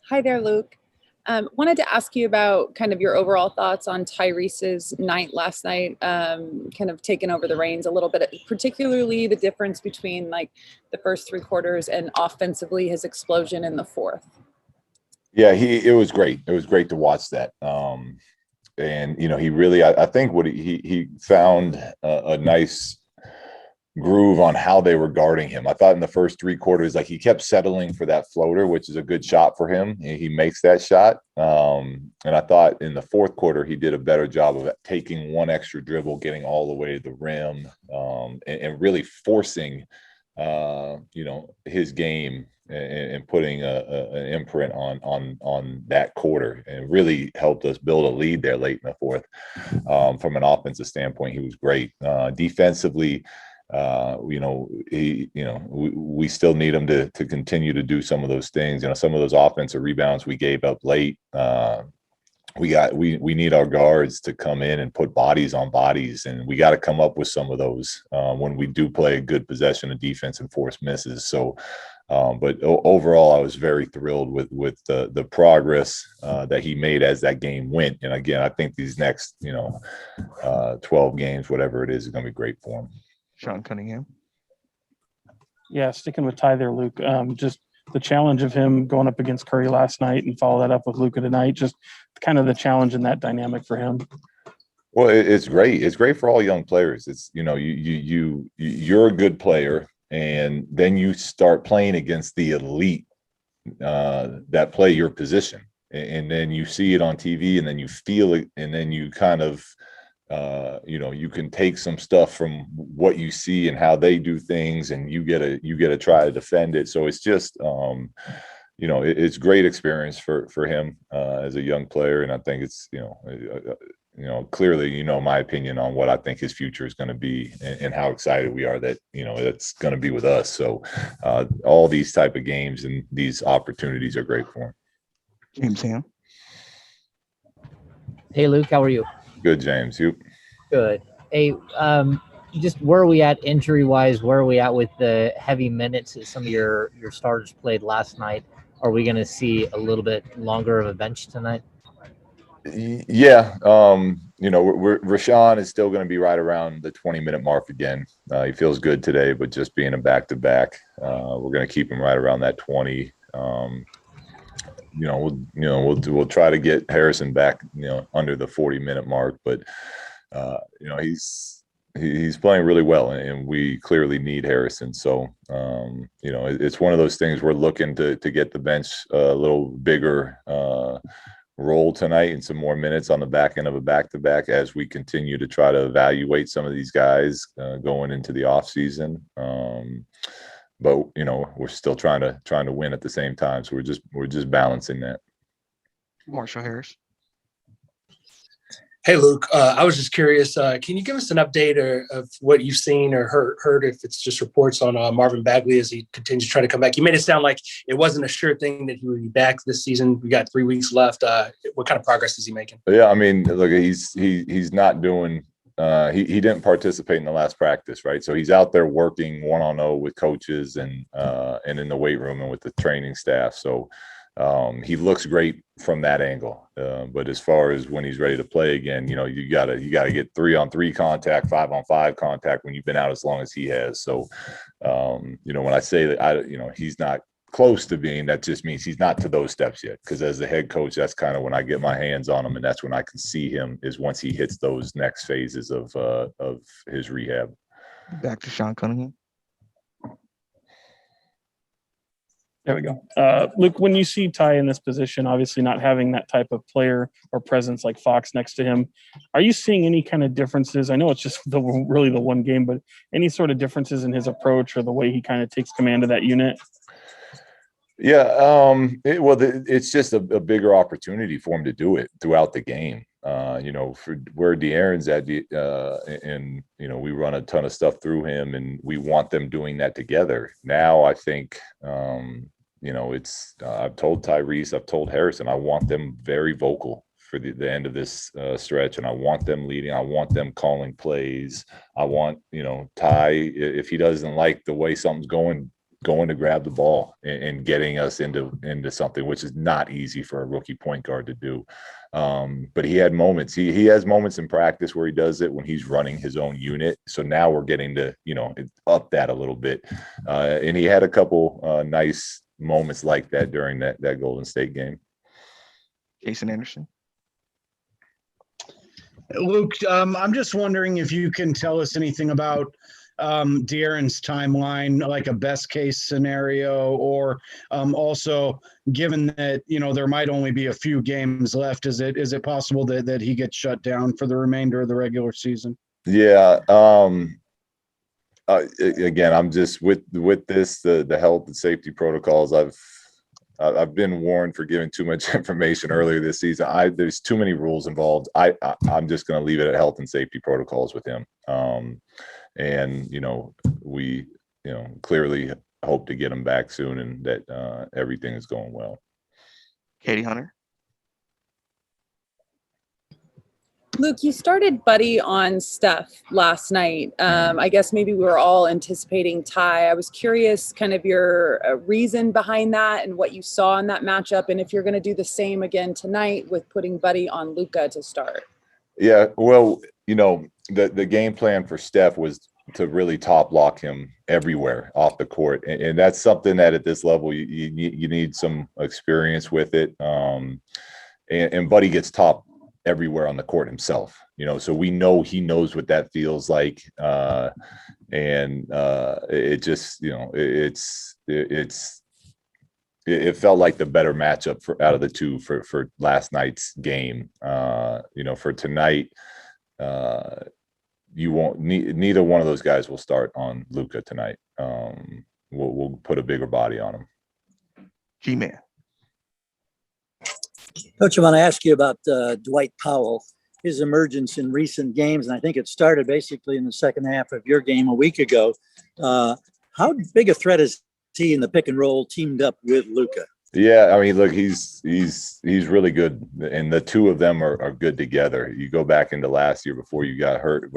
Hi there, Luke. Wanted to ask you about kind of your overall thoughts on Tyrese's night last night, kind of taking over the reins a little bit, particularly the difference between like the first three quarters and offensively his explosion in the fourth. Yeah, it was great. It was great to watch that. And he really, I think what he found a nice groove on how they were guarding him. I thought in the first three quarters, like he kept settling for that floater, which is a good shot for him. He makes that shot. And I thought in the fourth quarter, he did a better job of taking one extra dribble, getting all the way to the rim, and really forcing, his game and putting an imprint on that quarter, and really helped us build a lead there late in the fourth. From an offensive standpoint, he was great. Defensively, we still need him to continue to do some of those things. Some of those offensive rebounds we gave up late. We need our guards to come in and put bodies on bodies, and we got to come up with some of those when we do play a good possession of defense and force misses. So, but overall, I was very thrilled with the progress that he made as that game went. And again, I think these next 12 games, whatever it is going to be great for him. Sean Cunningham. Yeah, sticking with Ty there, Luke. Just the challenge of him going up against Curry last night and follow that up with Luka tonight. Just kind of the challenge in that dynamic for him. Well, it's great. It's great for all young players. It's you're a good player, and then you start playing against the elite that play your position, and then you see it on TV, and then you feel it, and then you kind of you can take some stuff from what you see and how they do things, and you get to try to defend it. So it's just it's great experience for him as a young player, and I think it's clearly my opinion on what I think his future is going to be, and how excited we are that it's going to be with us. So all these type of games and these opportunities are great for him. James Ham. Hey, Luke, how are you? Good, James. You? Good. Hey, just where are we at injury-wise? Where are we at with the heavy minutes that some of your starters played last night? Are we going to see a little bit longer of a bench tonight? Yeah. Rashawn is still going to be right around the 20-minute mark again. He feels good today, but just being a back-to-back, we're going to keep him right around that 20. We'll try to get Harrison back, under the 40-minute mark, but he's playing really well, and we clearly need Harrison. So it's one of those things we're looking to get the bench a little bigger role tonight and some more minutes on the back end of a back-to-back as we continue to try to evaluate some of these guys going into the off season. But we're still trying to win at the same time. So we're just balancing that. Marshall Harris. Hey, Luke, I was just curious. Can you give us an update of what you've seen or heard if it's just reports on Marvin Bagley as he continues to try to come back? You made it sound like it wasn't a sure thing that he would be back this season. We got 3 weeks left. What kind of progress is he making? Yeah, I mean, look, he's not doing he didn't participate in the last practice, right? So he's out there working 1-on-0 with coaches and in the weight room and with the training staff. So he looks great from that angle. But as far as when he's ready to play again, you gotta get 3-on-3 contact, 5-on-5 contact when you've been out as long as he has. So when I say that he's not close to being, that just means he's not to those steps yet. Because as the head coach, that's kind of when I get my hands on him, and that's when I can see him, is once he hits those next phases of his rehab. Back to Sean Cunningham. There we go. Luke, when you see Ty in this position, obviously not having that type of player or presence like Fox next to him, are you seeing any kind of differences? I know it's just really the one game, but any sort of differences in his approach or the way he kind of takes command of that unit? Yeah, it's just a bigger opportunity for him to do it throughout the game. For where De'Aaron's at, and we run a ton of stuff through him, and we want them doing that together. Now, I think, I've told Tyrese, I've told Harrison, I want them very vocal for the end of this stretch, and I want them leading. I want them calling plays. I want, Ty, if he doesn't like the way something's going, going to grab the ball and getting us into something, which is not easy for a rookie point guard to do. But he had moments. He has moments in practice where he does it when he's running his own unit. So now we're getting to, up that a little bit. And he had a couple nice moments like that during that Golden State game. Jason Anderson. Luke, I'm just wondering if you can tell us anything about De'Aaron's timeline, like a best case scenario, or also given that, there might only be a few games left, is it possible that he gets shut down for the remainder of the regular season? Yeah. Again, I'm just with this, the health and safety protocols. I've been warned for giving too much information earlier this season. There's too many rules involved. I'm just going to leave it at health and safety protocols with him. And we clearly hope to get him back soon, and that everything is going well. Katie Hunter. Luke, you started Buddy on Steph last night. I guess maybe we were all anticipating Ty. I was curious kind of your reason behind that and what you saw in that matchup, and if you're going to do the same again tonight with putting Buddy on Luka to start. Yeah, well, the game plan for Steph was to really top lock him everywhere off the court. And that's something that at this level, you need some experience with it. And Buddy gets top everywhere on the court himself, so we know he knows what that feels like. It just, it felt like the better matchup out of the two for last night's game. For tonight, you won't neither one of those guys will start on Luka tonight. We'll put a bigger body on him. G-Man. Coach, I want to ask you about Dwight Powell, his emergence in recent games, and I think it started basically in the second half of your game a week ago. How big a threat is he in the pick and roll teamed up with Luka? Yeah, I mean, look, he's really good, and the two of them are good together. You go back into last year before he got hurt,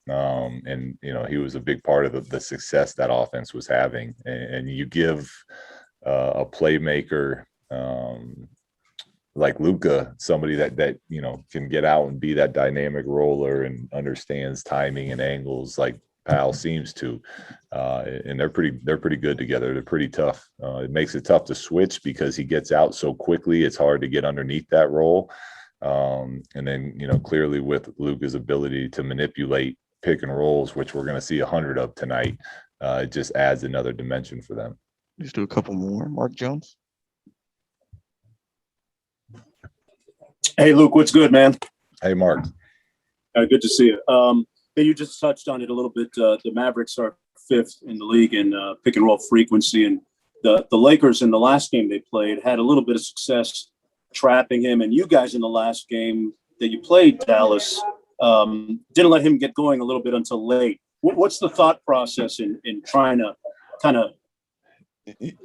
and he was a big part of the success that offense was having. And you give a playmaker like Luka, somebody that can get out and be that dynamic roller and understands timing and angles like Powell seems to, and they're pretty good together. They're pretty tough. It makes it tough to switch because he gets out so quickly. It's hard to get underneath that role. And then clearly with Luka's ability to manipulate pick and rolls, which we're going to see 100 of tonight, it just adds another dimension for them. Just do a couple more. Mark Jones. Hey, Luke, what's good, man? Hey, Mark. Good to see you. You just touched on it a little bit. The Mavericks are fifth in the league in pick and roll frequency, and the Lakers in the last game they played had a little bit of success trapping him. And you guys in the last game that you played, Dallas, didn't let him get going a little bit until late. What's the thought process in trying to kind of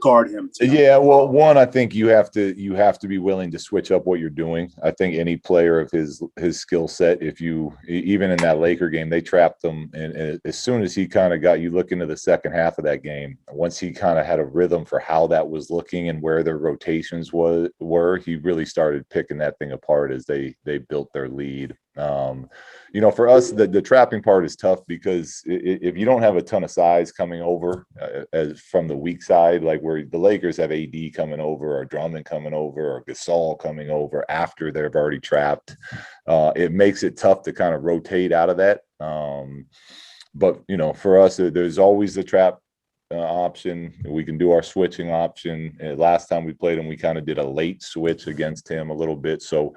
guard him tonight? Yeah, well, one, I think you have to be willing to switch up what you're doing. I think any player of his skill set, if you even in that Laker game, they trapped him, and as soon as he kind of got, you look into the second half of that game, once he kind of had a rhythm for how that was looking and where their rotations were, he really started picking that thing apart as they built their lead. For us, the trapping part is tough because if you don't have a ton of size coming over as from the weak side, like where the Lakers have AD coming over or Drummond coming over or Gasol coming over after they've already trapped, it makes it tough to kind of rotate out of that. But for us, there's always the trap option. We can do our switching option. Last time we played him, we kind of did a late switch against him a little bit. So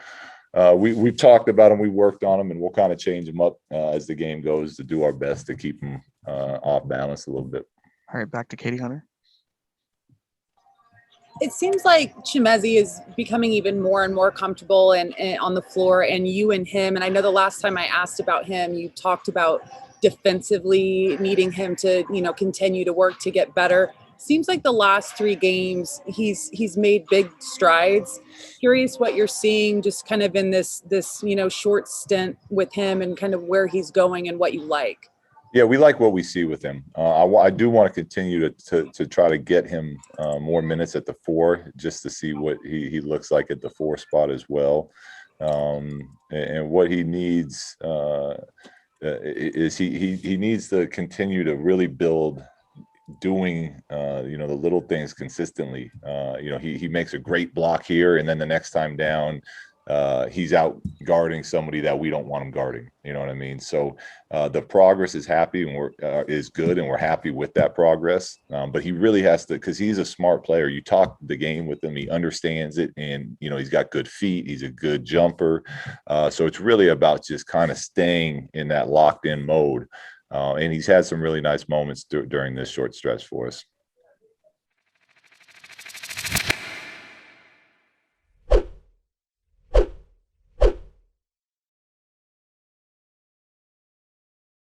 we've talked about him, we worked on him, and we'll kind of change him up as the game goes to do our best to keep him off balance a little bit. All right, back to Katie Hunter. It seems like Chimezie is becoming even more and more comfortable and on the floor, and you and him. And I know the last time I asked about him, you talked about defensively needing him to, continue to work to get better. Seems like the last 3 games he's made big strides. Curious what you're seeing just kind of in this short stint with him and kind of where he's going and what you like. Yeah, we like what we see with him. I do want to continue to try to get him more minutes at the 4, just to see what he looks like at the 4 spot as well. And what he needs is he needs to continue to really build doing the little things consistently. He makes a great block here, and then the next time down he's out guarding somebody that we don't want him guarding. You know what I mean? So the progress is is good, and we're happy with that progress. But he really has to, because he's a smart player. You talk the game with him, he understands it, and he's got good feet. He's a good jumper. So it's really about just kind of staying in that locked in mode. And he's had some really nice moments during this short stretch for us.